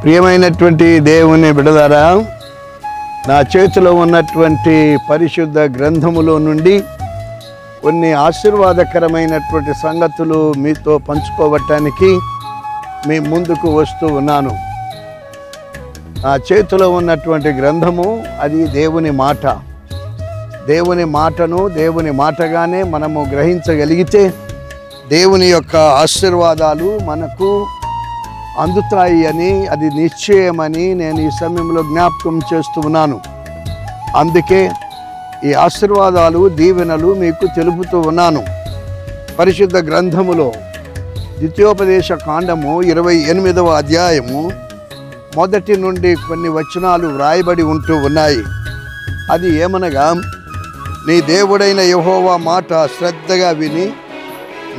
ప్రియమైనటువంటి దేవుని బిడ్డలారా, నా చేతిలో ఉన్నటువంటి పరిశుద్ధ గ్రంథములో నుండి కొన్ని ఆశీర్వాదకరమైనటువంటి సంగతులు మీతో పంచుకోవటానికి మీ ముందుకు వస్తూ ఉన్నాను. నా చేతిలో ఉన్నటువంటి గ్రంథము అది దేవుని మాట. దేవుని మాటను దేవుని మాటగానే మనము గ్రహించగలిగితే దేవుని యొక్క ఆశీర్వాదాలు మనకు అందుతాయి అని, అది నిశ్చయమని నేను ఈ సమయంలో జ్ఞాపకం చేస్తూ ఉన్నాను. అందుకే ఈ ఆశీర్వాదాలు దీవెనలు మీకు తెలుపుతూ ఉన్నాను. పరిశుద్ధ గ్రంథములో ద్వితీయోపదేశ కాండము 28వ అధ్యాయము మొదటి నుండి కొన్ని వచనాలు వ్రాయబడి ఉంటూ ఉన్నాయి. అది ఏమనగా, నీ దేవుడైన యెహోవా మాట శ్రద్ధగా విని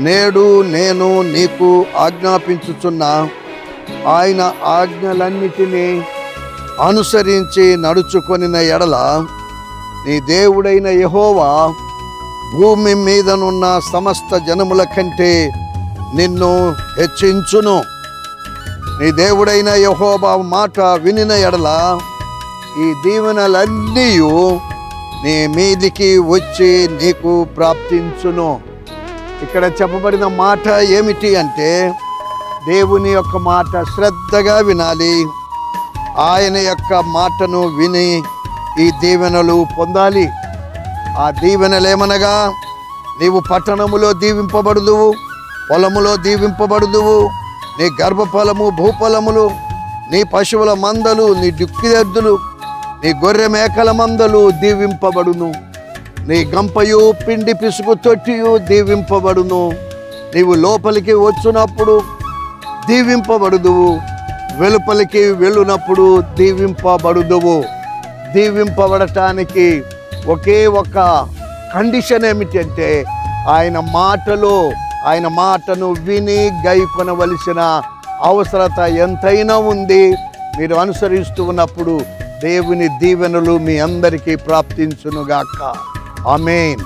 నేడు నేను నీకు ఆజ్ఞాపించుచున్న ఆయన ఆజ్ఞలన్నిటినీ అనుసరించి నడుచుకొనిన ఎడల నీ దేవుడైన యెహోవా భూమి మీదనున్న సమస్త జనముల కంటే నిన్ను హెచ్చించును. నీ దేవుడైన యెహోవా మాట వినిన ఎడల ఈ దీవెనలన్నీ నీ మీదికి వచ్చి నీకు ప్రాప్తించును. ఇక్కడ చెప్పబడిన మాట ఏమిటి అంటే, దేవుని యొక్క మాట శ్రద్ధగా వినాలి. ఆయన యొక్క మాటను విని ఈ దీవెనలు పొందాలి. ఆ దీవెనలేమనగా, నీవు పట్టణములో దీవింపబడుదువు, పొలములో దీవింపబడుదువు, నీ గర్భఫలము భూఫలములు, నీ పశువుల మందలు, నీ దుక్కిదెద్దులు, నీ గొర్రె మేకల మందలు దీవింపబడును. నీ గంపయు పిండి పిసుకు తొట్టియు దీవింపబడును. నీవు లోపలికి వచ్చినప్పుడు దీవింపబడుదువు, వెలుపలికి వెళ్ళునప్పుడు దీవింపబడుదువు. దీవింపబడటానికి ఒకే ఒక కండిషన్ ఏమిటంటే, ఆయన మాటను విని గైకొనవలసిన అవసరత ఎంతైనా ఉంది. మీరు అనుసరిస్తూ ఉన్నప్పుడు దేవుని దీవెనలు మీ అందరికీ ప్రాప్తించునుగాక. ఆమేన్.